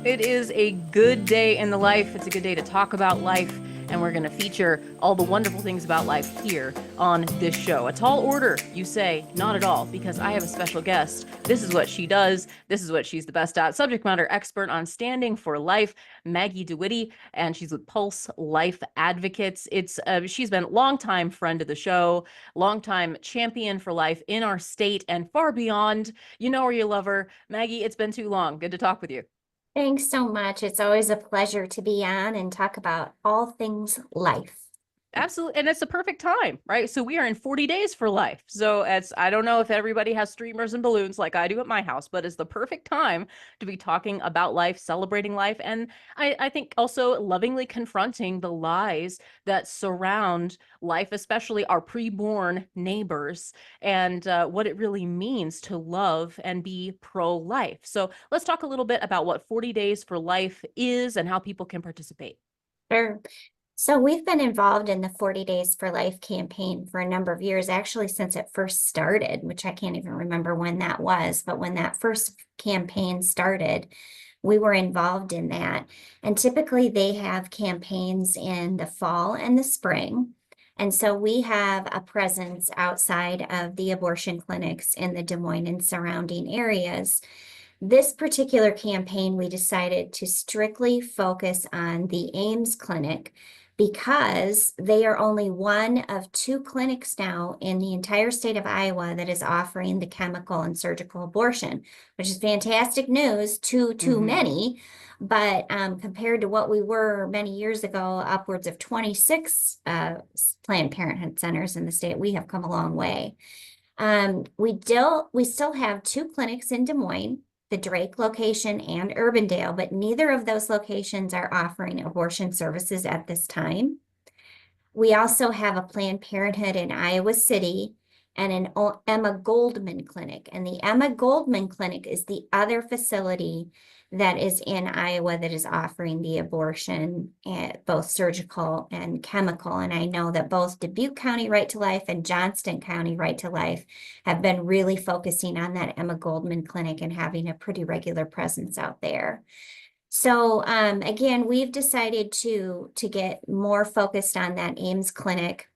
It is a good day in the life. It's a good day to talk about life, and we're going to feature all the wonderful things about life here on this show. A tall order, you say? Not at all, because I have a special guest. This is what she does. This is what she's the best at. Subject matter expert on standing for life, Maggie DeWitte, and she's with Pulse Life Advocates. She's been a longtime friend of the show, longtime champion for life in our state and far beyond. You know her, you love her. Maggie, it's been too long. Good to talk with you. Thanks so much. It's always a pleasure to be on and talk about all things life. Absolutely. And it's the perfect time, right? So we are in 40 days for life. So I don't know if everybody has streamers and balloons like I do at my house, but it's the perfect time to be talking about life, celebrating life. And I think also lovingly confronting the lies that surround life, especially our preborn neighbors, and what it really means to love and be pro-life. So let's talk a little bit about what 40 Days for Life is and how people can participate. Sure. So we've been involved in the 40 Days for Life campaign for a number of years, actually since it first started, which I can't even remember when that was, but when that first campaign started, we were involved in that. And typically they have campaigns in the fall and the spring. And so we have a presence outside of the abortion clinics in the Des Moines and surrounding areas. This particular campaign, we decided to strictly focus on the Ames Clinic because they are only one of two clinics now in the entire state of Iowa that is offering the chemical and surgical abortion, which is fantastic news, too many. But compared to what we were many years ago, upwards of 26 Planned Parenthood centers in the state, we have come a long way. We still have two clinics in Des Moines, the Drake location and Urbandale, but neither of those locations are offering abortion services at this time. We also have a Planned Parenthood in Iowa City and an Emma Goldman Clinic. And the Emma Goldman Clinic is the other facility that is in Iowa that is offering the abortion, both surgical and chemical. And I know that both Dubuque County Right to Life and Johnston County Right to Life have been really focusing on that Emma Goldman Clinic and having a pretty regular presence out there. So again, we've decided to get more focused on that Ames Clinic.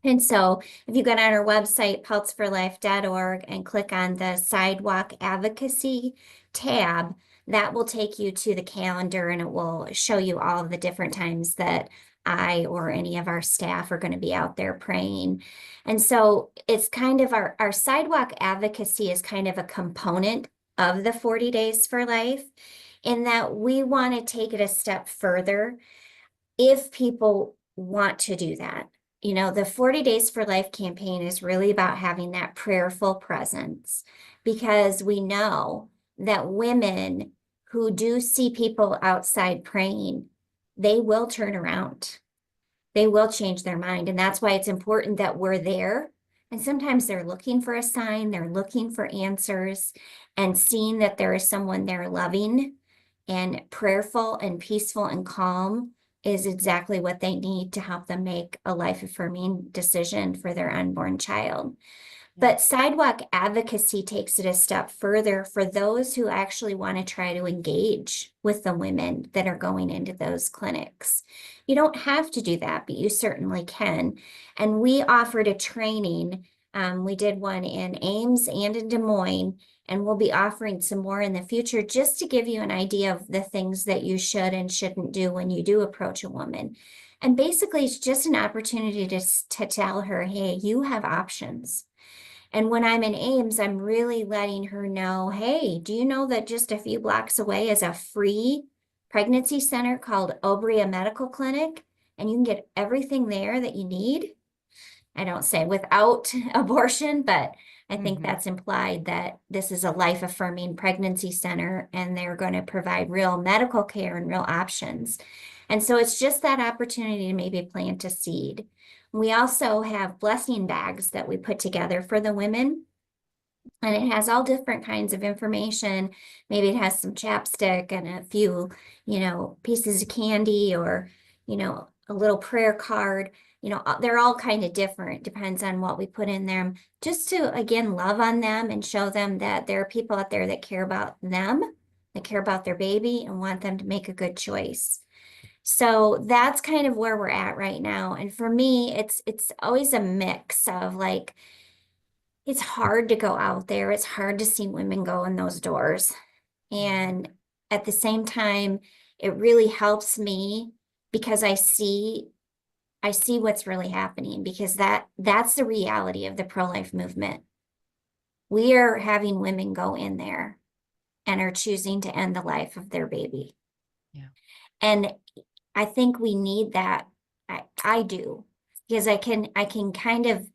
And so if you go on our website, pulseforlife.org, and click on the Sidewalk Advocacy tab, that will take you to the calendar and it will show you all of the different times that I or any of our staff are going to be out there praying. And so it's kind of our sidewalk advocacy is kind of a component of the 40 Days for Life, in that we want to take it a step further if people want to do that. You know, the 40 Days for Life campaign is really about having that prayerful presence, because we know that women who do see people outside praying, they will turn around. They will change their mind. And that's why it's important that we're there. And sometimes they're looking for a sign, they're looking for answers, and seeing that there is someone there loving and prayerful and peaceful and calm is exactly what they need to help them make a life-affirming decision for their unborn child. But sidewalk advocacy takes it a step further for those who actually want to try to engage with the women that are going into those clinics. You don't have to do that, but you certainly can. And we offered a training. We did one in Ames and in Des Moines, and we'll be offering some more in the future just to give you an idea of the things that you should and shouldn't do when you do approach a woman. And basically, it's just an opportunity to tell her, hey, you have options. And when I'm in Ames, I'm really letting her know, hey, do you know that just a few blocks away is a free pregnancy center called Obria Medical Clinic? And you can get everything there that you need. I don't say without abortion, but I think that's implied that this is a life-affirming pregnancy center and they're going to provide real medical care and real options. And so it's just that opportunity to maybe plant a seed. We also have blessing bags that we put together for the women, and it has all different kinds of information. Maybe it has some chapstick and a few, pieces of candy, or, a little prayer card. They're all kind of different, depends on what we put in them, just to, again, love on them and show them that there are people out there that care about them They care about their baby and want them to make a good choice. So that's kind of where we're at right now. And for me, it's always a mix of like, it's hard to go out there. It's hard to see women go in those doors. And at the same time, it really helps me because I see what's really happening because that's the reality of the pro-life movement. We are having women go in there and are choosing to end the life of their baby. Yeah. And I think we need that. I do because I can kind of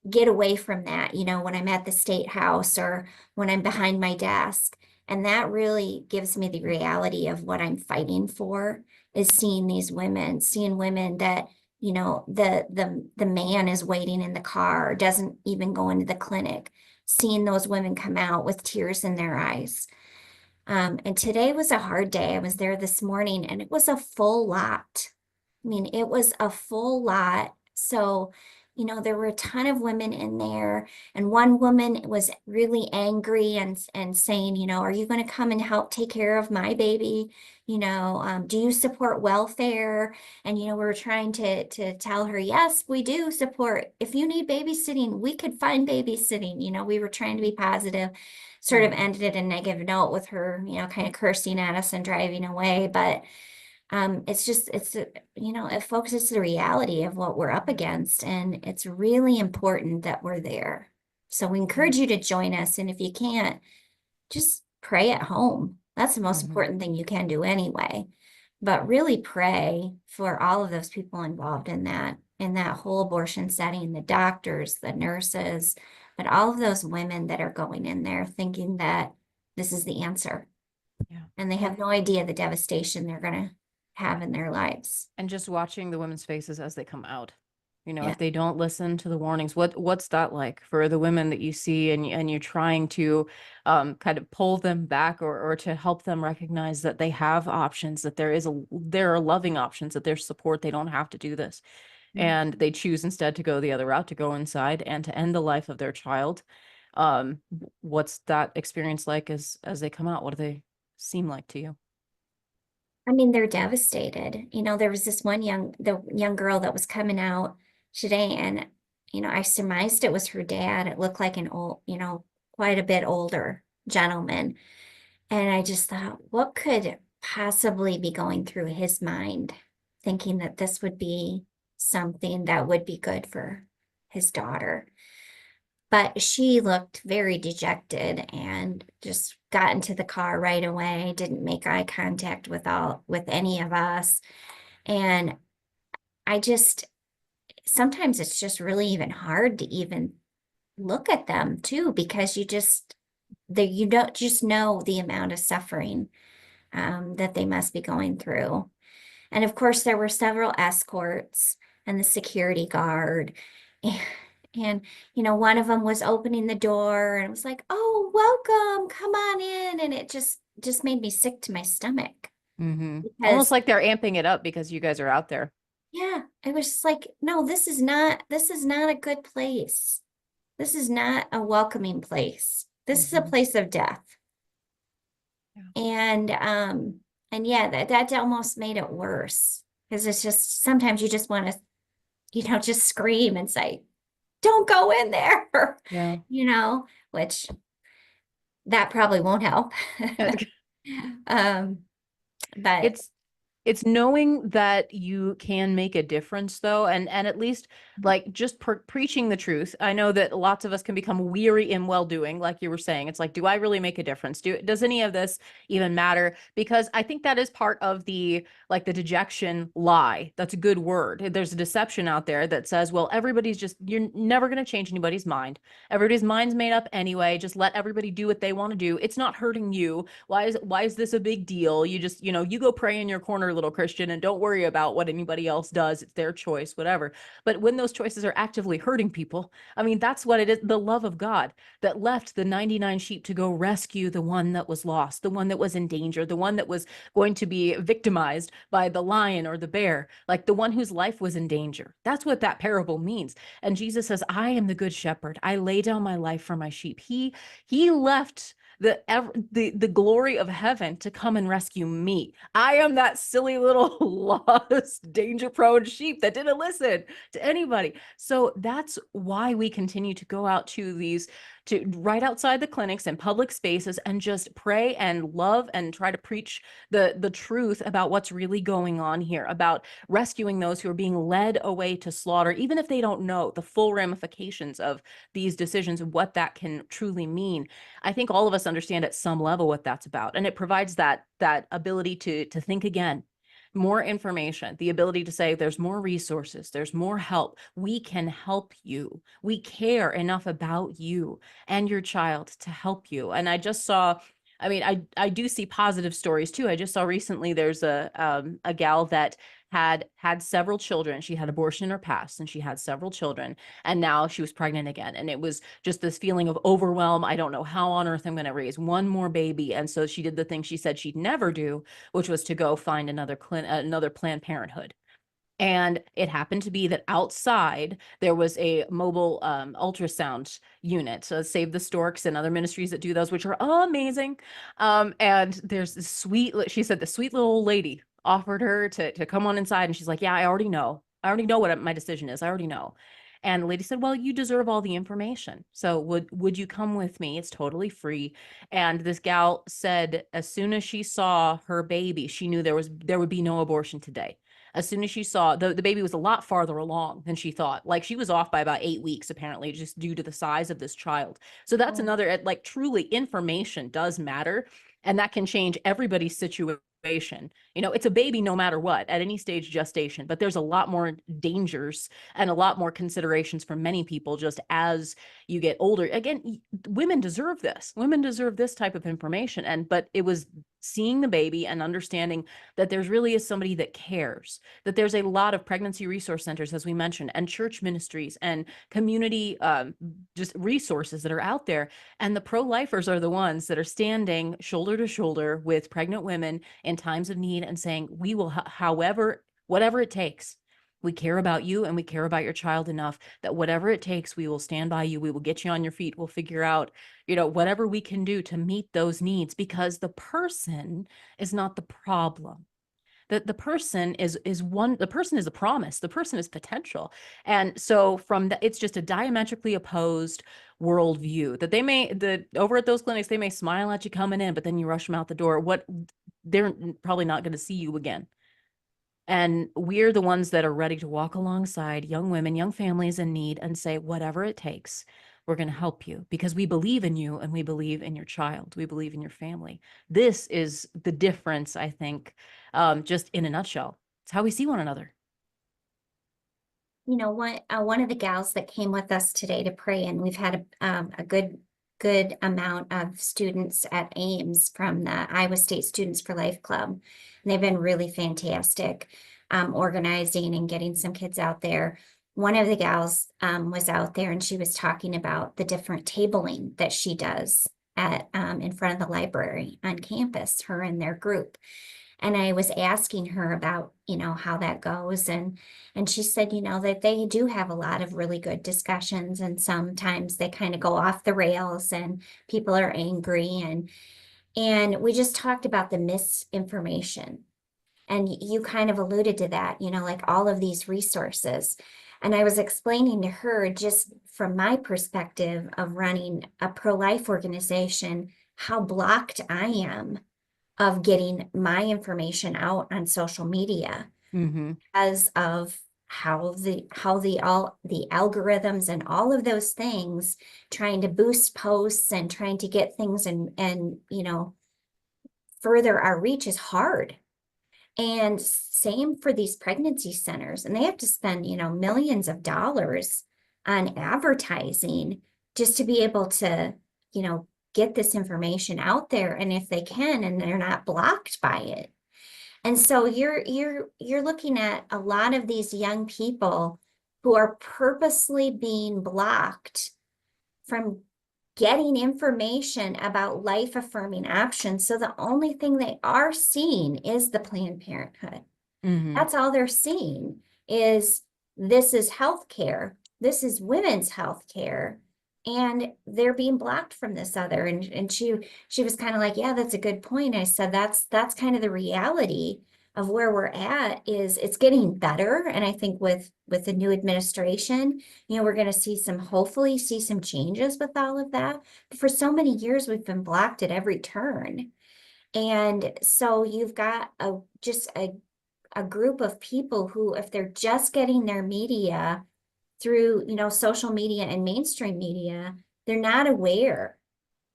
get away from that, you know, when I'm at the state house or when I'm behind my desk. And that really gives me the reality of what I'm fighting for is seeing women that, you know, the man is waiting in the car, doesn't even go into the clinic, seeing those women come out with tears in their eyes. And today was a hard day. I was there this morning and it was a full lot. I mean, it was a full lot. So, you know, there were a ton of women in there, and one woman was really angry and saying, you know, are you going to come and help take care of my baby? You know, do you support welfare? And, you know, we were trying to tell her, yes, we do support. If you need babysitting, we could find babysitting. You know, we were trying to be positive, sort of ended it a negative note with her, you know, kind of cursing at us and driving away. But it's just, you know, it focuses the reality of what we're up against. And it's really important that we're there. So we encourage you to join us. And if you can't, just pray at home. That's the most important thing you can do anyway. But really pray for all of those people involved in that whole abortion setting, the doctors, the nurses, but all of those women that are going in there thinking that this is the answer. Yeah. And they have no idea the devastation they're going to have in their lives. And just watching the women's faces as they come out. You know, Yeah. if they don't listen to the warnings, what's that like for the women that you see and you're trying to kind of pull them back or to help them recognize that they have options, that there are loving options, that there's support, they don't have to do this. And they choose instead to go the other route, to go inside and to end the life of their child. What's that experience like as they come out? What do they seem like to you? I mean, they're devastated. You know, there was this the young girl that was coming out today, and, you know, I surmised it was her dad. It looked like an old, you know, quite a bit older gentleman. And I just thought, what could possibly be going through his mind, thinking that this would be something that would be good for his daughter. But she looked very dejected and just got into the car right away, didn't make eye contact with any of us. And I just sometimes it's just really even hard to even look at them too, because you don't just know the amount of suffering that they must be going through. And of course, there were several escorts and the security guard. And, you know, one of them was opening the door and it was like, oh, welcome, come on in. And it just made me sick to my stomach. Almost Because, like they're amping it up because you guys are out there. yeah, it was just like, no, this is not a good place. This is not a welcoming place. This is a place of death. Yeah. And yeah, that almost made it worse because it's just sometimes you just want to, you know, just scream and say, don't go in there, Yeah. you know, which that probably won't help. Um, but It's knowing that you can make a difference though, and at least like just preaching the truth. I know that lots of us can become weary in well-doing, like you were saying. It's like, do I really make a difference? Does any of this even matter? Because I think that is part of the dejection lie. That's a good word. There's a deception out there that says, well, you're never going to change anybody's mind. Everybody's mind's made up anyway. Just let everybody do what they want to do. It's not hurting you. Why is this a big deal? You just, you go pray in your corner, little Christian, and don't worry about what anybody else does. It's their choice, whatever. But when those choices are actively hurting people, I mean, that's what it is. The love of God that left the 99 sheep to go rescue the one that was lost, the one that was in danger, the one that was going to be victimized by the lion or the bear, like the one whose life was in danger. That's what that parable means. And Jesus says, I am the good shepherd. I lay down my life for my sheep. He left the glory of heaven to come and rescue me. I am that silly little lost, danger-prone sheep that didn't listen to anybody. So that's why we continue to go out to these, to right outside the clinics and public spaces and just pray and love and try to preach the truth about what's really going on here, about rescuing those who are being led away to slaughter, even if they don't know the full ramifications of these decisions and what that can truly mean. I think all of us understand at some level what that's about, and it provides that ability to think again, more information, the ability to say there's more resources, there's more help. We can help you. We care enough about you and your child to help you. And I just saw, I mean, I do see positive stories too. I just saw recently there's a gal that had several children. She had abortion in her past and she had several children, and now she was pregnant again. And it was just this feeling of overwhelm. I don't know how on earth I'm going to raise one more baby. And so she did the thing she said she'd never do, which was to go find another Planned Parenthood. And it happened to be that outside there was a mobile ultrasound unit. So Save the Storks and other ministries that do those, which are amazing. And there's this sweet, she said, the sweet little old lady offered her to come on inside. And she's like, yeah, I already know. I already know what my decision is. I already know. And the lady said, well, you deserve all the information. So would you come with me? It's totally free. And this gal said, as soon as she saw her baby, she knew there would be no abortion today. As soon as she saw the baby was a lot farther along than she thought. Like she was off by about 8 weeks, apparently, just due to the size of this child. So that's another, like, truly information does matter. And that can change everybody's situation. You know, it's a baby no matter what, at any stage gestation, but there's a lot more dangers and a lot more considerations for many people just as you get older. Again, women deserve this. Women deserve this type of information. But it was seeing the baby and understanding that there's really is somebody that cares, that there's a lot of pregnancy resource centers, as we mentioned, and church ministries and community just resources that are out there. And the pro-lifers are the ones that are standing shoulder to shoulder with pregnant women in times of need and saying, we will, however, whatever it takes. We care about you and we care about your child enough that whatever it takes, we will stand by you. We will get you on your feet. We'll figure out, you know, whatever we can do to meet those needs, because the person is not the problem. The person is the person is a promise. The person is potential. And so from that, it's just a diametrically opposed worldview that over at those clinics, they may smile at you coming in, but then you rush them out the door. They're probably not going to see you again. And we're the ones that are ready to walk alongside young women, young families in need and say, whatever it takes, we're going to help you because we believe in you and we believe in your child. We believe in your family. This is the difference, I think, just in a nutshell. It's how we see one another. You know what? One of the gals that came with us today to pray, and we've had a good amount of students at Ames from the Iowa State Students for Life Club. And they've been really fantastic organizing and getting some kids out there. One of the gals was out there and she was talking about the different tabling that she does at in front of the library on campus, her and their group. And I was asking her about, you know, how that goes. And she said, you know, that they do have a lot of really good discussions. And sometimes they kind of go off the rails and people are angry. And we just talked about the misinformation. And you kind of alluded to that, you know, like all of these resources. And I was explaining to her, just from my perspective of running a pro-life organization, how blocked I am of getting my information out on social media because of how the algorithms and all of those things, trying to boost posts and trying to get things and you know, further our reach is hard. And same for these pregnancy centers, and they have to spend, you know, millions of dollars on advertising just to be able to, you know, get this information out there. And if they can, and they're not blocked by it. And so you're looking at a lot of these young people who are purposely being blocked from getting information about life affirming options. So the only thing they are seeing is the Planned Parenthood. That's all they're seeing is this is healthcare. This is women's healthcare. and they're being blocked from this other. And she was kind of like, yeah, that's a good point. I said, that's kind of the reality of where we're at. Is it's getting better. And I think with the new administration, we're going to hopefully see some changes with all of that. But for so many years, we've been blocked at every turn. And so you've got a group of people who, if they're just getting their media through, social media and mainstream media, they're not aware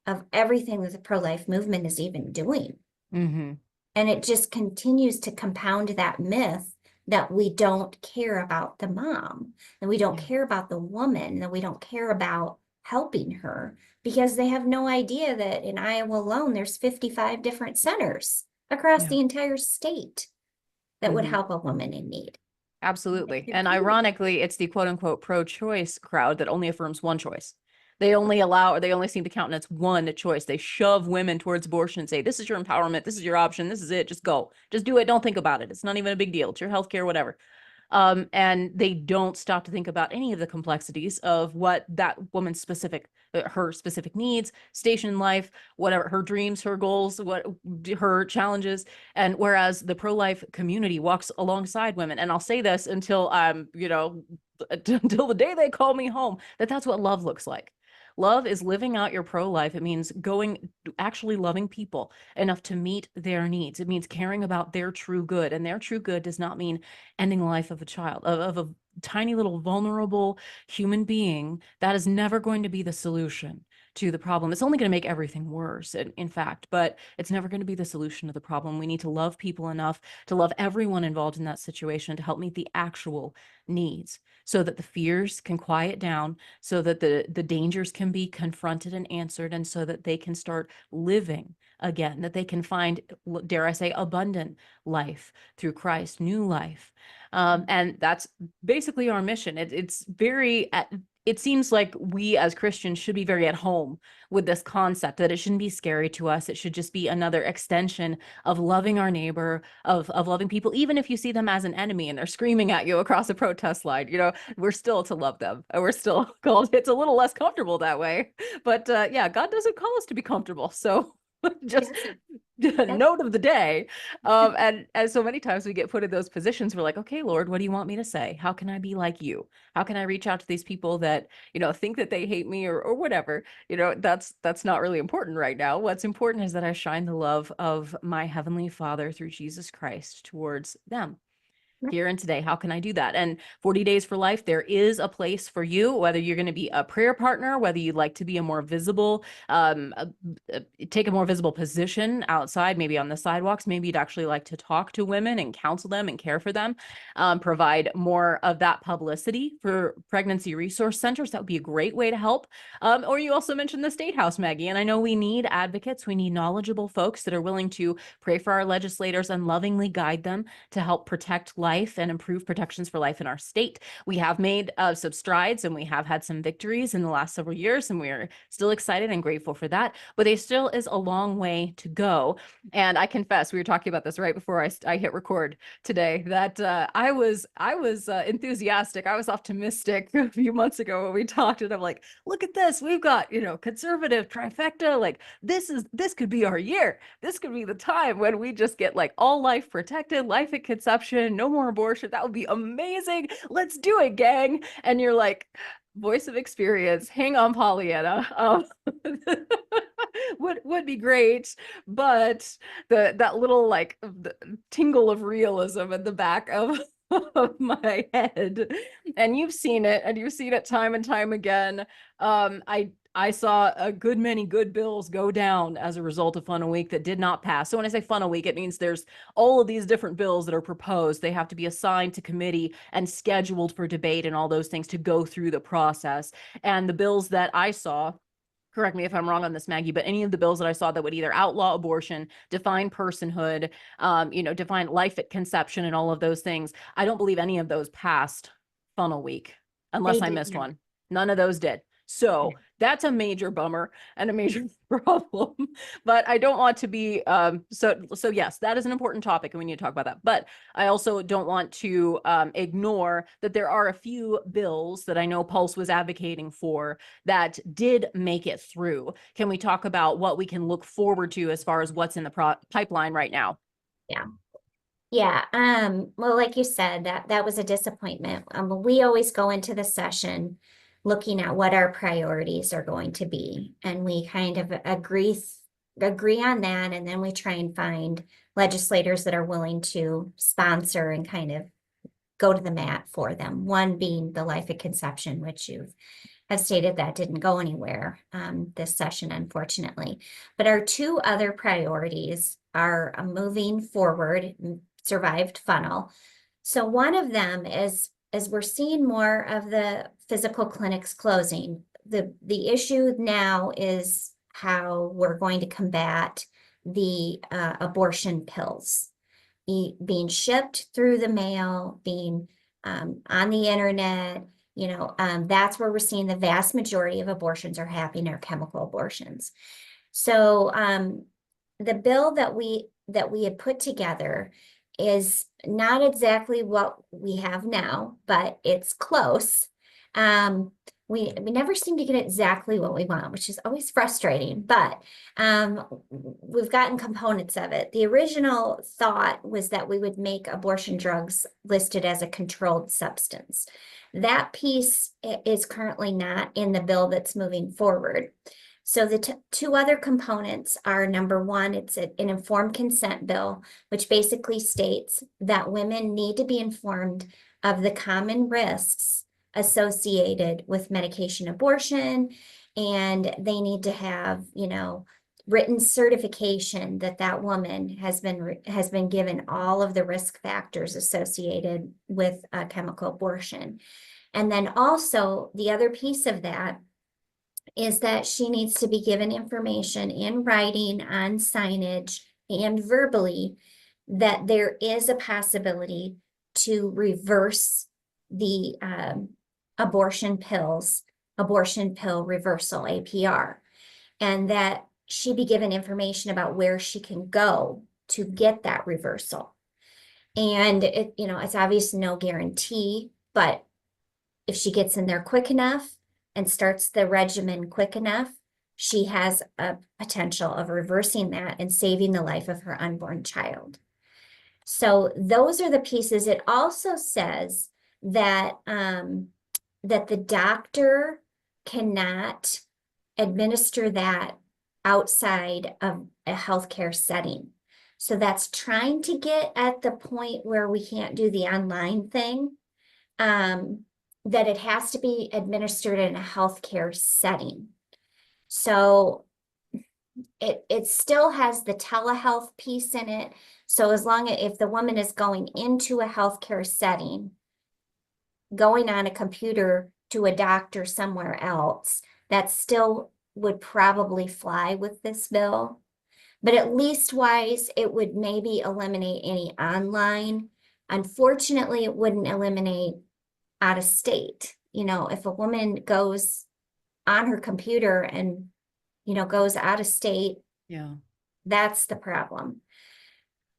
of everything that the pro-life movement is even doing. Mm-hmm. And it just continues to compound that myth that we don't care about the mom, that we don't care about the woman, that we don't care about helping her, because they have no idea that in Iowa alone, there's 55 different centers across Yeah. the entire state that would Mm-hmm. help a woman in need. Absolutely. And ironically, it's the quote unquote pro-choice crowd that only affirms one choice. They only seem to countenance one choice. They shove women towards abortion and say, this is your empowerment. This is your option. This is it. Just go. Just do it. Don't think about it. It's not even a big deal. It's your healthcare, whatever. And they don't stop to think about any of the complexities of what that woman's her specific needs, station in life, whatever, her dreams, her goals, what her challenges. And whereas the pro-life community walks alongside women, and I'll say this until until the day they call me home, that's what love looks like. Love is living out your pro-life. It means actually loving people enough to meet their needs. It means caring about their true good. And their true good does not mean ending the life of a child, of a tiny little vulnerable human being. That is never going to be the solution to the problem. It's only going to make everything worse, in fact, but it's never going to be the solution to the problem. We need to love people enough to love everyone involved in that situation to help meet the actual needs, so that the fears can quiet down, so that the dangers can be confronted and answered, and so that they can start living again, that they can find, dare I say, abundant life through Christ, new life. And that's basically our mission. It seems like we as Christians should be very at home with this concept, that it shouldn't be scary to us. It should just be another extension of loving our neighbor, of loving people, even if you see them as an enemy and they're screaming at you across a protest line. We're still to love them. We're still called. It's a little less comfortable that way, but yeah, God doesn't call us to be comfortable. So just note of the day. And so many times we get put in those positions. We're like, okay, Lord, what do you want me to say? How can I be like you? How can I reach out to these people that, think that they hate me or whatever? That's not really important right now. What's important is that I shine the love of my Heavenly Father through Jesus Christ towards them here and today. How can I do that? And 40 Days for Life, there is a place for you, whether you're going to be a prayer partner, whether you'd like to be a more visible, take a more visible position outside, maybe on the sidewalks, maybe you'd actually like to talk to women and counsel them and care for them, provide more of that publicity for pregnancy resource centers. That would be a great way to help. Or you also mentioned the State House, Maggie, and I know we need advocates. We need knowledgeable folks that are willing to pray for our legislators and lovingly guide them to help protect life and improve protections for life in our state. We have made some strides and we have had some victories in the last several years, and we're still excited and grateful for that, but there still is a long way to go. And I confess, we were talking about this right before I hit record today, that I was enthusiastic. I was optimistic a few months ago when we talked, and I'm like, look at this. We've got, conservative trifecta. Like this could be our year. This could be the time when we just get like all life protected, life at conception, no more abortion. That would be amazing. Let's do it, gang. And you're like, voice of experience, hang on, Pollyanna. Would be great, but that little like the tingle of realism at the back of my head, and you've seen it time and time again. I saw a good many good bills go down as a result of Funnel Week that did not pass. So when I say Funnel Week, it means there's all of these different bills that are proposed. They have to be assigned to committee and scheduled for debate and all those things to go through the process. And the bills that I saw, correct me if I'm wrong on this, Maggie, but any of the bills that I saw that would either outlaw abortion, define personhood, define life at conception and all of those things, I don't believe any of those passed Funnel Week, unless I missed one. None of those did. So that's a major bummer and a major problem. But I don't want to be so yes, that is an important topic and we need to talk about that. But I also don't want to ignore that there are a few bills that I know Pulse was advocating for that did make it through. Can we talk about what we can look forward to as far as what's in the pipeline right now? Yeah. Yeah, well, like you said, that was a disappointment. We always go into the session looking at what our priorities are going to be, and we kind of agree on that, and then we try and find legislators that are willing to sponsor and kind of go to the mat for them. One being the life at conception, which you have stated that didn't go anywhere this session, unfortunately. But our two other priorities are moving forward, survived funnel. So one of them is, as we're seeing more of the physical clinics closing, the issue now is how we're going to combat the abortion pills being shipped through the mail, being on the internet. That's where we're seeing the vast majority of abortions are happening, are chemical abortions. So the bill that we had put together is not exactly what we have now, but it's close. We never seem to get exactly what we want, which is always frustrating, but we've gotten components of it. The original thought was that we would make abortion drugs listed as a controlled substance. That piece is currently not in the bill that's moving forward. So the two other components are, number one, it's an informed consent bill, which basically states that women need to be informed of the common risks associated with medication abortion, and they need to have, written certification that that woman has been given all of the risk factors associated with chemical abortion. And then also the other piece of that is that she needs to be given information in writing, on signage, and verbally that there is a possibility to reverse the abortion pill reversal, APR, and that she be given information about where she can go to get that reversal. And it's obviously no guarantee, but if she gets in there quick enough and starts the regimen quick enough, she has a potential of reversing that and saving the life of her unborn child. So those are the pieces. It also says that that the doctor cannot administer that outside of a healthcare setting. So that's trying to get at the point where we can't do the online thing, that it has to be administered in a healthcare setting. So it still has the telehealth piece in it. So as long as if the woman is going into a healthcare setting, going on a computer to a doctor somewhere else, that still would probably fly with this bill. But at least wise, it would maybe eliminate any online. Unfortunately, it wouldn't eliminate out of state. If a woman goes on her computer and, goes out of state, Yeah, that's the problem.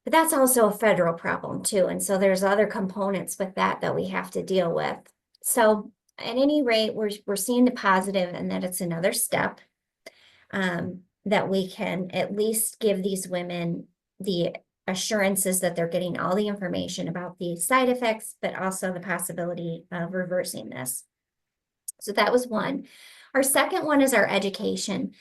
But that's also a federal problem too. And so there's other components with that we have to deal with. So at any rate, we're seeing the positive, and that it's another step that we can at least give these women the assurances that they're getting all the information about the side effects, but also the possibility of reversing this. So that was one. Our second one is our education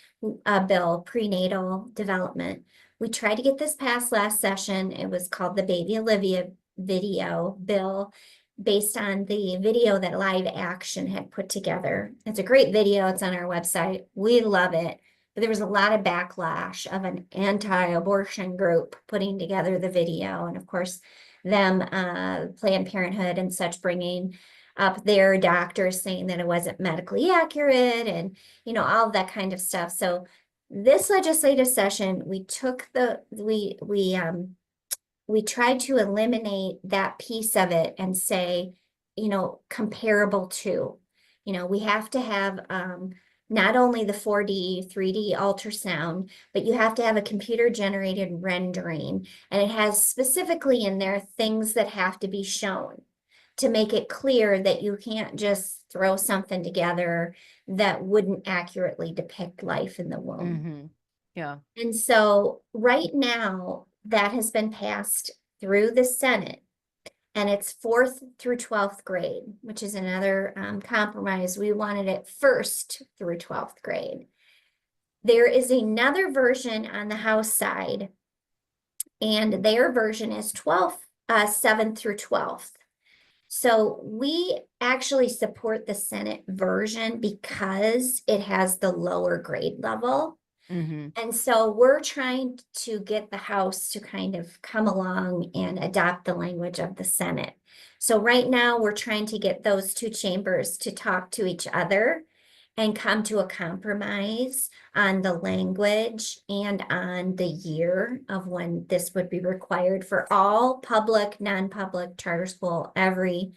bill, prenatal development. We tried to get this passed last session. It was called the Baby Olivia video bill, based on the video that Live Action had put together. It's a great video. It's on our website. We love it. But there was a lot of backlash of an anti-abortion group putting together the video. And of course, them, Planned Parenthood and such, bringing up their doctors saying that it wasn't medically accurate, and, all of that kind of stuff. So this legislative session, we took we tried to eliminate that piece of it and say, comparable to. We have to have not only the 4D, 3D ultrasound, but you have to have a computer generated rendering. And it has specifically in there things that have to be shown to make it clear that you can't just throw something together that wouldn't accurately depict life in the womb. Mm-hmm. Yeah. And so right now, that has been passed through the Senate, and it's 4th through 12th grade, which is another compromise. We wanted it 1st through 12th grade. There is another version on the House side, and their version is 7th through 12th. So we actually support the Senate version because it has the lower grade level. Mm-hmm. And so we're trying to get the House to kind of come along and adopt the language of the Senate. So right now we're trying to get those two chambers to talk to each other and come to a compromise on the language and on the year of when this would be required for all public, non-public, charter school. Every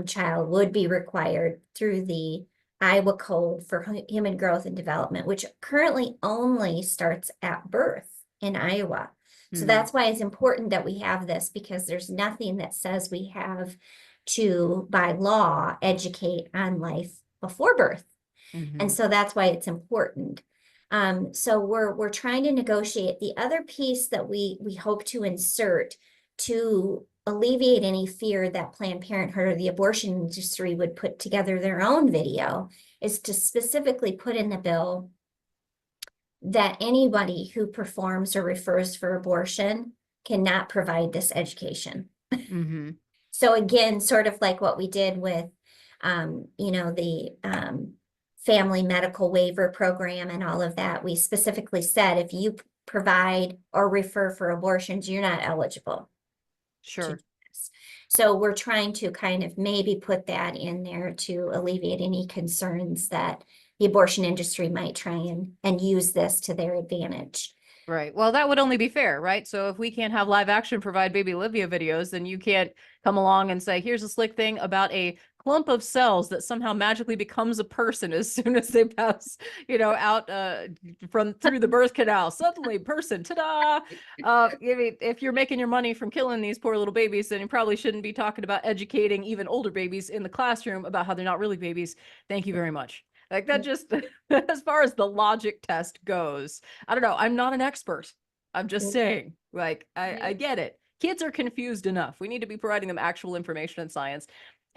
child would be required through the Iowa Code for Human Growth and Development, which currently only starts at birth in Iowa. So Mm-hmm. that's why it's important that we have this, because there's nothing that says we have to, by law, educate on life before birth. Mm-hmm. And so that's why it's important. So we're trying to negotiate. The other piece that we hope to insert to alleviate any fear that Planned Parenthood or the abortion industry would put together their own video is to specifically put in the bill that anybody who performs or refers for abortion cannot provide this education. Mm-hmm. So again, sort of like what we did with, the family medical waiver program and all of that, we specifically said if you provide or refer for abortions, you're not eligible to Sure. do this. So we're trying to kind of maybe put that in there to alleviate any concerns that the abortion industry might try and use this to their advantage. Right. Well, that would only be fair, right? So if we can't have live action provide baby Olivia videos, then you can't come along and say, here's a slick thing about a clump of cells that somehow magically becomes a person as soon as they pass, out from through the birth canal. Suddenly, person, ta-da! If you're making your money from killing these poor little babies, then you probably shouldn't be talking about educating even older babies in the classroom about how they're not really babies. Thank you very much. Like that just, as far as the logic test goes, I don't know. I'm not an expert. I'm just saying, like, I get it. Kids are confused enough. We need to be providing them actual information and science.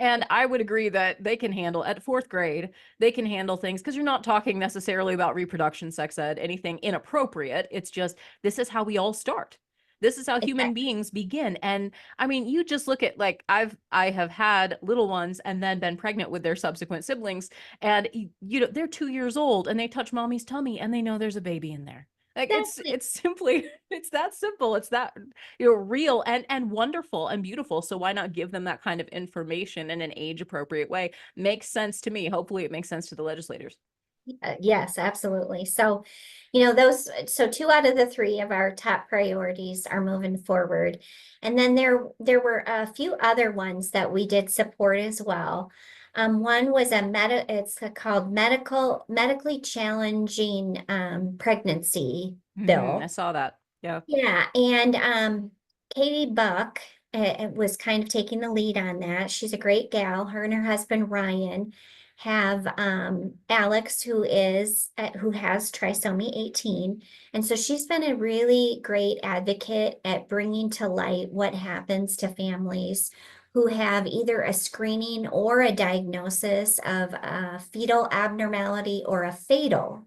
And I would agree that they can handle at 4th grade, they can handle things because you're not talking necessarily about reproduction, sex ed, anything inappropriate. It's just, this is how we all start. This is how human beings begin. And I mean, you just look at like I have had little ones and then been pregnant with their subsequent siblings, and they're 2 years old and they touch mommy's tummy and they know there's a baby in there. Like it's simply it's that simple. It's that real and wonderful and beautiful. So why not give them that kind of information in an age appropriate way? Makes sense to me. Hopefully it makes sense to the legislators. Yes, absolutely. So, so 2 out of the 3 of our top priorities are moving forward. And then there were a few other ones that we did support as well. One was it's called medically challenging pregnancy bill. I saw that. Yeah. Yeah, and Katie Buck was kind of taking the lead on that. She's a great gal. Her and her husband Ryan have Alex, who has trisomy 18, and so she's been a really great advocate at bringing to light what happens to families who have either a screening or a diagnosis of a fetal abnormality or a fatal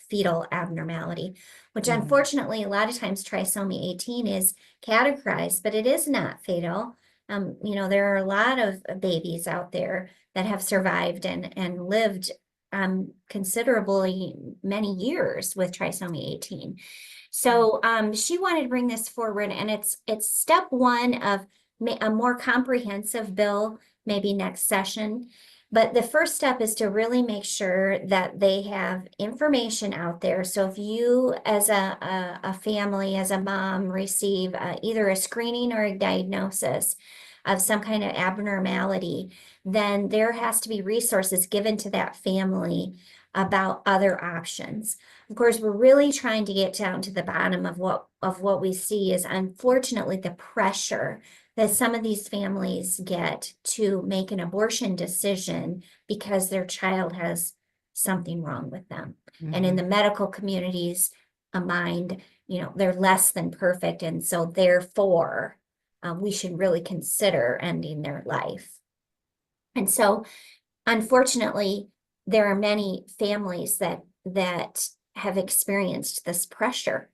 fetal abnormality, which unfortunately a lot of times trisomy 18 is categorized, but it is not fatal. There are a lot of babies out there that have survived and lived considerably many years with trisomy 18. So she wanted to bring this forward, and it's step one of a more comprehensive bill, maybe next session. But the first step is to really make sure that they have information out there. So if you as a family, as a mom, receive either a screening or a diagnosis, of some kind of abnormality, then there has to be resources given to that family about other options. Of course, we're really trying to get down to the bottom of what we see is unfortunately the pressure that some of these families get to make an abortion decision because their child has something wrong with them. And in the medical community's mind, they're less than perfect. And so therefore, we should really consider ending their life. And so unfortunately, there are many families that have experienced this pressure.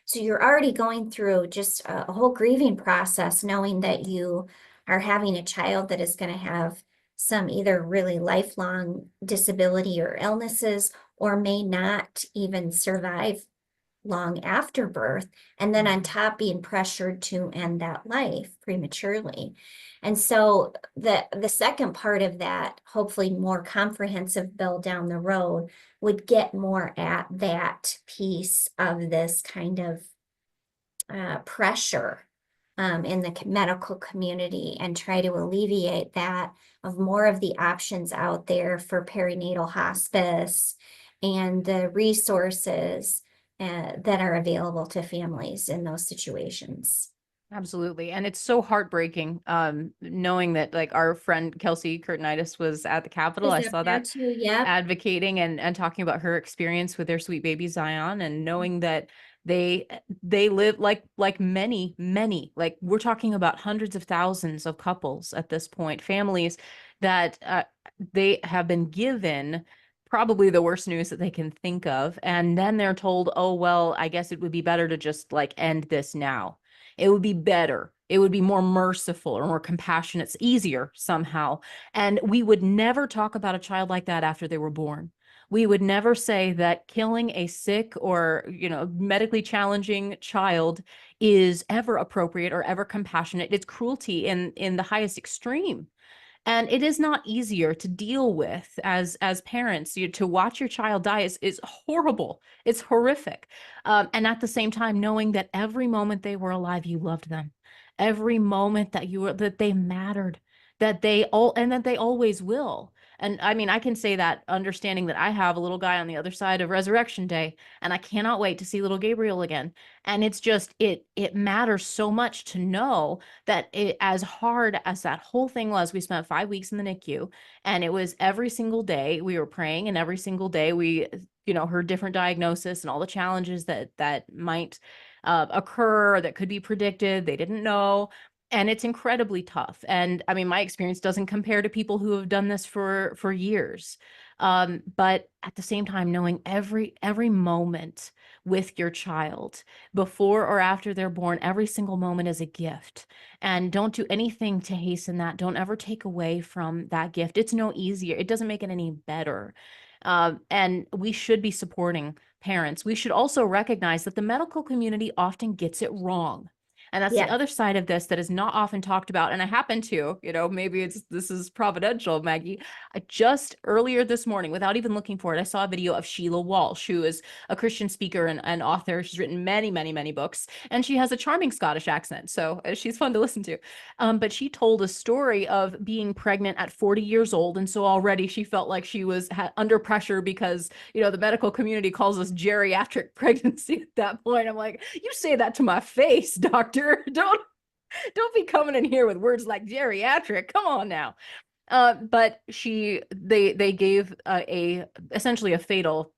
So you're already going through just a whole grieving process, knowing that you are having a child that is going to have some either really lifelong disability or illnesses, or may not even survive long after birth, and then on top being pressured to end that life prematurely. And so the second part of that, hopefully more comprehensive bill down the road, would get more at that piece of this kind of pressure in the medical community, and try to alleviate that of more of the options out there for perinatal hospice and the resources that are available to families in those situations. Absolutely. And it's so heartbreaking, knowing that like our friend Kelsey Curtinitis was at the Capitol. I Is up saw there that too? Yep. advocating and talking about her experience with their sweet baby Zion, and knowing that they live like many, like we're talking about hundreds of thousands of couples at this point, families that they have been given probably the worst news that they can think of, and then they're told, oh well, I guess it would be better to just like end this now. It would be better. It would be more merciful or more compassionate. It's easier somehow. And we would never talk about a child like that after they were born. We would never say that killing a sick or, medically challenging child is ever appropriate or ever compassionate. It's cruelty in the highest extreme. And it is not easier to deal with as parents. To watch your child die is horrible. It's horrific. And at the same time, knowing that every moment they were alive, you loved them. Every moment that they mattered, that they always will. And I mean, I can say that understanding that I have a little guy on the other side of Resurrection Day, and I cannot wait to see little Gabriel again. And it's just, it matters so much to know that as hard as that whole thing was, we spent 5 weeks in the NICU, and it was every single day we were praying, and every single day we, heard different diagnosis and all the challenges that might occur, that could be predicted. They didn't know. And it's incredibly tough. And I mean, my experience doesn't compare to people who have done this for years. But at the same time, knowing every moment with your child, before or after they're born, every single moment is a gift. And don't do anything to hasten that. Don't ever take away from that gift. It's no easier. It doesn't make it any better. And we should be supporting parents. We should also recognize that the medical community often gets it wrong. And that's the Yeah. other side of this that is not often talked about. And I happen to, maybe this is providential, Maggie. I just earlier this morning, without even looking for it, I saw a video of Sheila Walsh, who is a Christian speaker and author. She's written many, many, many books, and she has a charming Scottish accent. So she's fun to listen to. But she told a story of being pregnant at 40 years old. And so already she felt like she was under pressure because, the medical community calls us geriatric pregnancy at that point. I'm like, you say that to my face, doctor. Don't be coming in here with words like geriatric. Come on now. But they gave essentially a fatal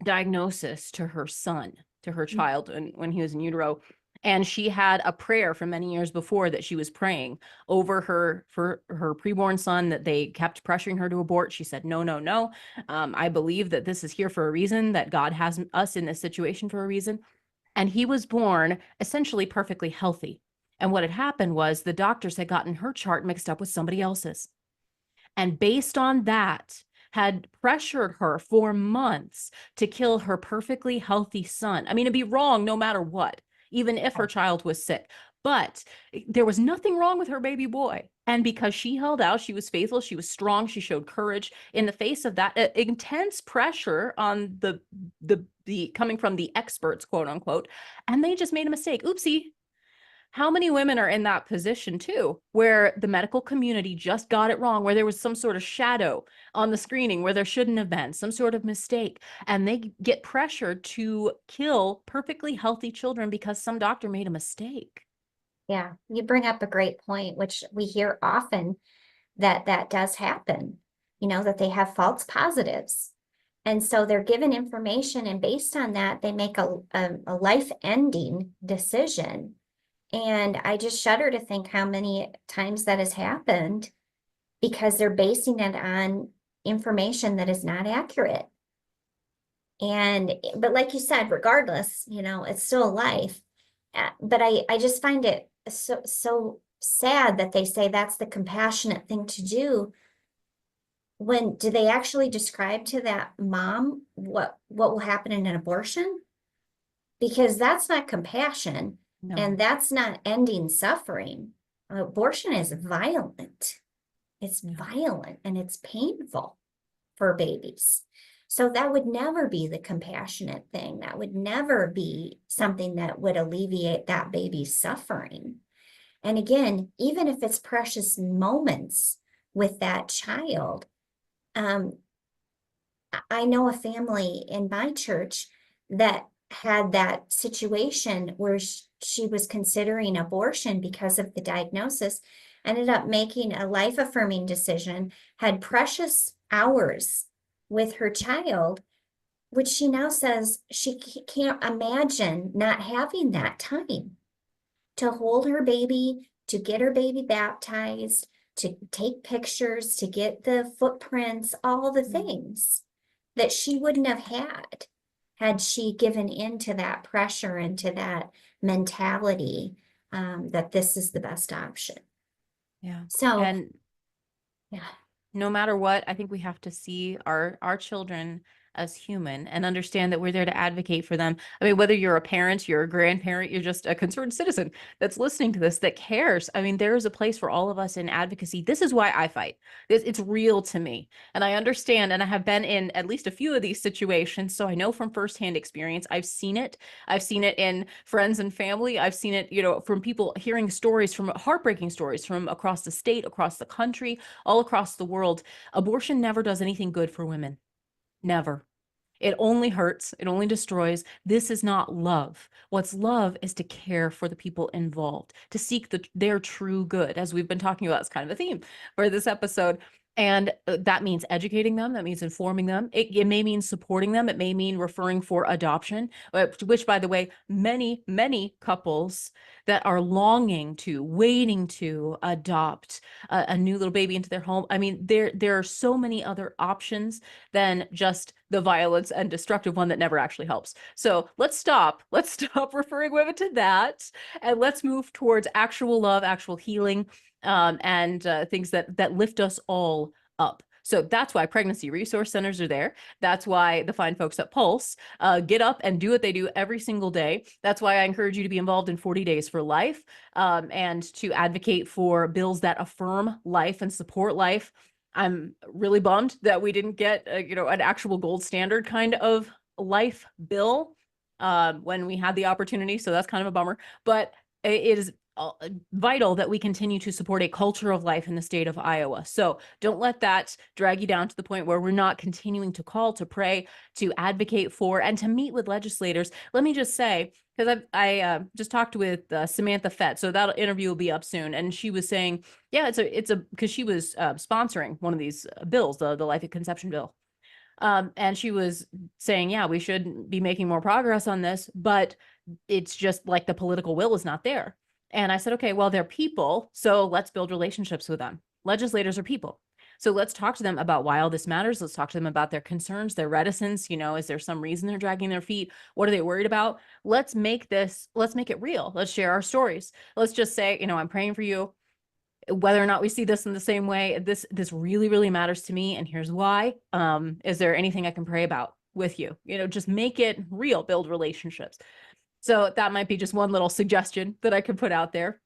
diagnosis to her son, to her child, when he was in utero. And she had a prayer from many years before that she was praying over for her preborn son, that they kept pressuring her to abort. She said, no, no, no. I believe that this is here for a reason, that God has us in this situation for a reason. And he was born essentially perfectly healthy. And what had happened was the doctors had gotten her chart mixed up with somebody else's. And based on that, had pressured her for months to kill her perfectly healthy son. I mean, it'd be wrong no matter what, even if her child was sick. But there was nothing wrong with her baby boy. And because she held out, she was faithful, she was strong, she showed courage in the face of that intense pressure on the coming from the experts, quote unquote, and they just made a mistake. Oopsie. how many women are in that position too, where the medical community just got it wrong, where there was some sort of shadow on the screening where there shouldn't have been, some sort of mistake, and they get pressured to kill perfectly healthy children because some doctor made a mistake. Yeah, you bring up a great point, which we hear often that that does happen, that they have false positives. And so they're given information, and based on that, they make a life-ending decision. And I just shudder to think how many times that has happened because they're basing it on information that is not accurate. But like you said, regardless, it's still a life. But I just find it so sad that they say that's the compassionate thing to do. When do they actually describe to that mom what will happen in an abortion? Because that's not compassion, No. and that's not ending suffering. Abortion is violent. It's violent and it's painful for babies. So that would never be the compassionate thing. That would never be something that would alleviate that baby's suffering. And again, even if it's precious moments with that child, I know a family in my church that had that situation where she was considering abortion because of the diagnosis, ended up making a life-affirming decision, had precious hours with her child, which she now says she can't imagine not having that time to hold her baby, to get her baby baptized, to take pictures, to get the footprints, all the things that she wouldn't have had she given in to that pressure and to that mentality that this is the best option. Yeah. So, And yeah, no matter what, I think we have to see our children as human and understand that we're there to advocate for them. I mean, whether you're a parent, you're a grandparent, you're just a concerned citizen that's listening to this, that cares. I mean, there is a place for all of us in advocacy. This is why I fight. It's real to me. And I understand, and I have been in at least a few of these situations. So I know from firsthand experience, I've seen it. I've seen it in friends and family. I've seen it, from people hearing stories, from heartbreaking stories from across the state, across the country, all across the world. Abortion never does anything good for women. Never. It only hurts. It only destroys. This is not love. What's love is to care for the people involved, to seek their true good, as we've been talking about. It's kind of a theme for this episode. And that means educating them. That means informing them. It may mean supporting them. It may mean referring for adoption, which, by the way, many, many couples that are longing to, waiting to adopt a new little baby into their home. I mean, there are so many other options than just the violence and destructive one that never actually helps. So let's stop referring women to that, and let's move towards actual love, actual healing, and things that lift us all up. So that's why pregnancy resource centers are there. That's why the fine folks at Pulse get up and do what they do every single day. That's why I encourage you to be involved in 40 Days for Life, and to advocate for bills that affirm life and support life. I'm really bummed that we didn't get an actual gold standard kind of life bill when we had the opportunity. So that's kind of a bummer. But it is vital that we continue to support a culture of life in the state of Iowa. So don't let that drag you down to the point where we're not continuing to call, to pray, to advocate for, and to meet with legislators. Let me just say, because I just talked with Samantha Fett, so that interview will be up soon, and she was saying, yeah, it's a because she was sponsoring one of these bills, the life at conception bill. And she was saying, yeah, we should be making more progress on this, but it's just like the political will is not there. And I said, okay, well, they're people, so let's build relationships with them. Legislators are people. So let's talk to them about why all this matters. Let's talk to them about their concerns, their reticence. Is there some reason they're dragging their feet? What are they worried about? Let's make it real. Let's share our stories. Let's just say, I'm praying for you. Whether or not we see this in the same way, this really, really matters to me. And here's why. Is there anything I can pray about with you? Just make it real, build relationships. So that might be just one little suggestion that I could put out there.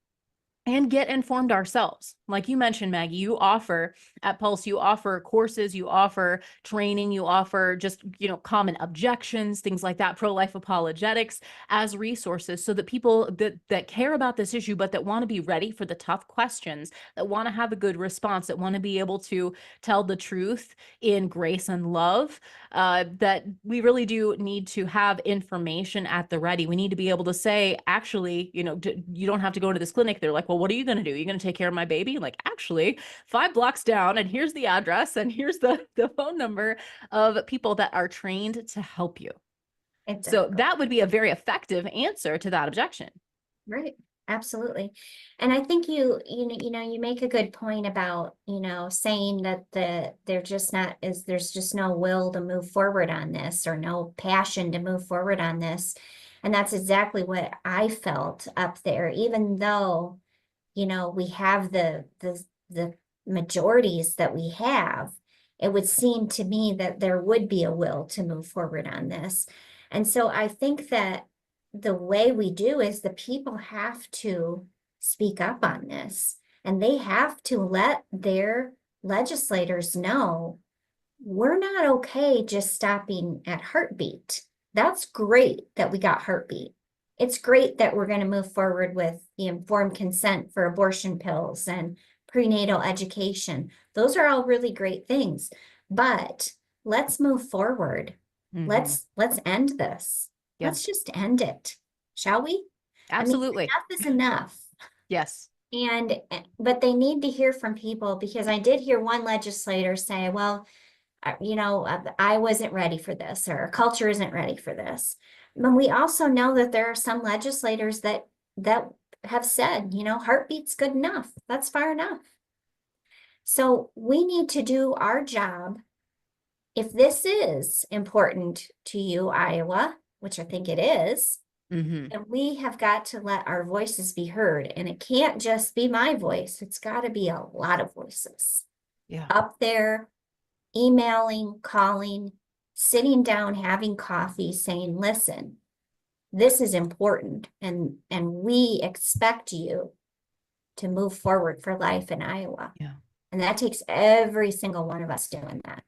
and get informed ourselves. Like you mentioned, Maggie, you offer at Pulse, you offer courses, you offer training, you offer just, common objections, things like that, pro-life apologetics as resources so that people that care about this issue, but that want to be ready for the tough questions, that want to have a good response, that want to be able to tell the truth in grace and love, that we really do need to have information at the ready. We need to be able to say, actually, you don't have to go to this clinic. They're like, well, what are you going to do? You're going to take care of my baby? Like, actually, 5 blocks down, and here's the address, and here's the phone number of people that are trained to help you. So Exactly. that would be a very effective answer to that objection. Right. Absolutely. And I think you make a good point about, saying that there's just no will to move forward on this, or no passion to move forward on this. And that's exactly what I felt up there, even though, we have the majorities that we have. It would seem to me that there would be a will to move forward on this. And so I think that the way we do is the people have to speak up on this, and they have to let their legislators know we're not okay just stopping at heartbeat. That's great that we got heartbeat. It's great that we're going to move forward with the informed consent for abortion pills and prenatal education. Those are all really great things, but let's move forward. Mm-hmm. Let's end this. Yeah, Let's just end it, shall we? I mean, absolutely. enough is enough. Yes. But they need to hear from people, because I did hear one legislator say, well, I wasn't ready for this, or culture isn't ready for this. But we also know that there are some legislators that have said, heartbeat's good enough. That's far enough. So we need to do our job. If this is important to you, Iowa, which I think it is, Mm-hmm. then we have got to let our voices be heard. And it can't just be my voice. It's got to be a lot of voices Yeah. up there, emailing, calling, sitting down, having coffee, saying, listen, this is important, and we expect you to move forward for life in Iowa. Yeah. And that takes every single one of us doing that.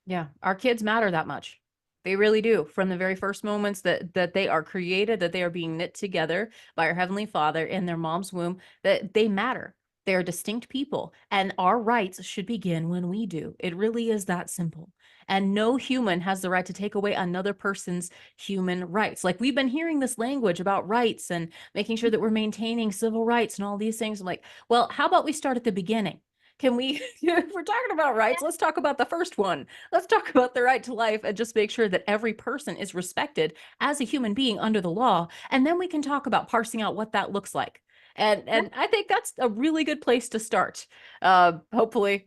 Yeah, our kids matter that much. They really do. From the very first moments that they are created, that they are being knit together by our Heavenly Father in their mom's womb, that they matter. They are distinct people, and our rights should begin when we do. It really is that simple. And no human has the right to take away another person's human rights. Like, we've been hearing this language about rights and making sure that we're maintaining civil rights and all these things. I'm like, well, how about we start at the beginning? Can we, if we're talking about rights, let's talk about the first one. Let's talk about the right to life, and just make sure that every person is respected as a human being under the law. And then we can talk about parsing out what that looks like. And I think that's a really good place to start. Hopefully,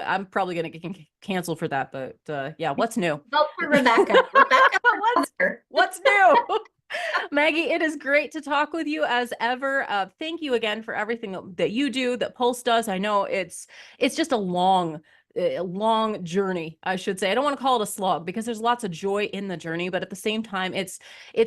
I'm probably going to get canceled for that, but yeah, what's new? Vote for Rebecca. Rebecca what's, for what's new? Maggie, it is great to talk with you as ever. Thank you again for everything that you do, that Pulse does. I know it's just a long journey, I should say. I don't want to call it a slog, because there's lots of joy in the journey, but at the same time, it's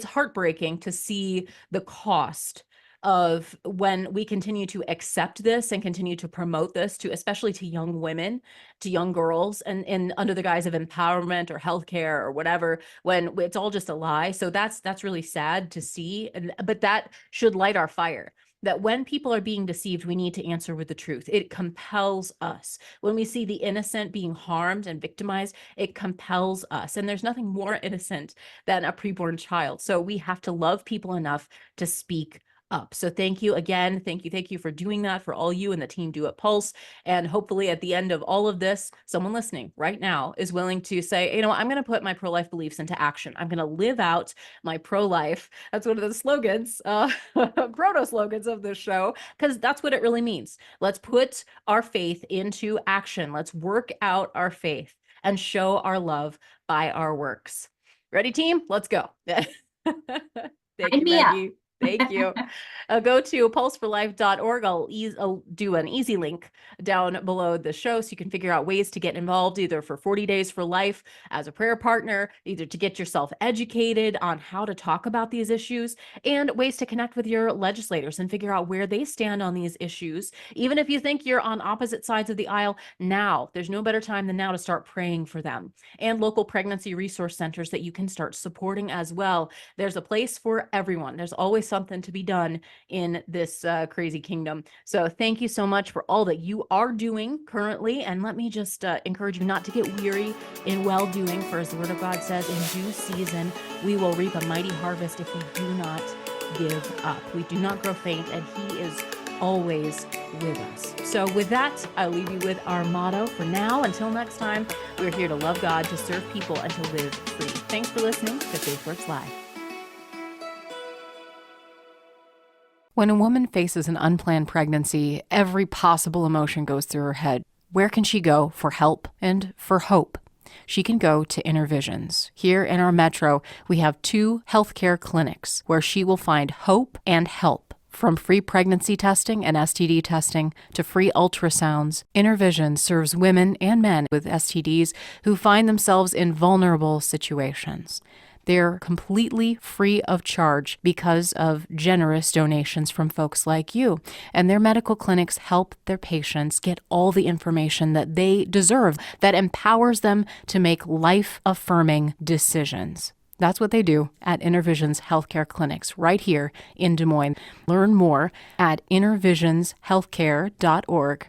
heartbreaking to see the cost of when we continue to accept this and continue to promote this to, especially to young women, to young girls, and under the guise of empowerment or healthcare or whatever, when it's all just a lie. So that's really sad to see. But that should light our fire, that when people are being deceived, we need to answer with the truth. It compels us. When we see the innocent being harmed and victimized, it compels us. And there's nothing more innocent than a preborn child. So we have to love people enough to speak up. So thank you again. Thank you for doing that, for all you and the team do at Pulse. And hopefully at the end of all of this, someone listening right now is willing to say, I'm going to put my pro-life beliefs into action. I'm going to live out my pro-life. That's one of the slogans, proto slogans of this show, because that's what it really means. Let's put our faith into action. Let's work out our faith and show our love by our works. Ready, team? Let's go. Thank Sign you, me up. Maggie. Thank you. Go to pulseforlife.org. I'll do an easy link down below the show so you can figure out ways to get involved either for 40 Days for Life as a prayer partner, either to get yourself educated on how to talk about these issues, and ways to connect with your legislators and figure out where they stand on these issues. Even if you think you're on opposite sides of the aisle, now there's no better time than now to start praying for them. And local pregnancy resource centers that you can start supporting as well. There's a place for everyone. There's always something to be done in this crazy kingdom. So thank you so much for all that you are doing currently. And let me just encourage you not to get weary in well-doing, for as the word of God says, in due season, we will reap a mighty harvest if we do not give up. We do not grow faint, and he is always with us. So with that, I'll leave you with our motto for now. Until next time, we're here to love God, to serve people, and to live free. Thanks for listening to Faith Works Live. When a woman faces an unplanned pregnancy, every possible emotion goes through her head. Where can she go for help and for hope? She can go to Intervisions. Here in our metro, we have 2 healthcare clinics where she will find hope and help. From free pregnancy testing and STD testing to free ultrasounds, Intervision serves women and men with STDs who find themselves in vulnerable situations. They're completely free of charge because of generous donations from folks like you. And their medical clinics help their patients get all the information that they deserve, that empowers them to make life-affirming decisions. That's what they do at Intervision's healthcare clinics right here in Des Moines. Learn more at intervisionshealthcare.org.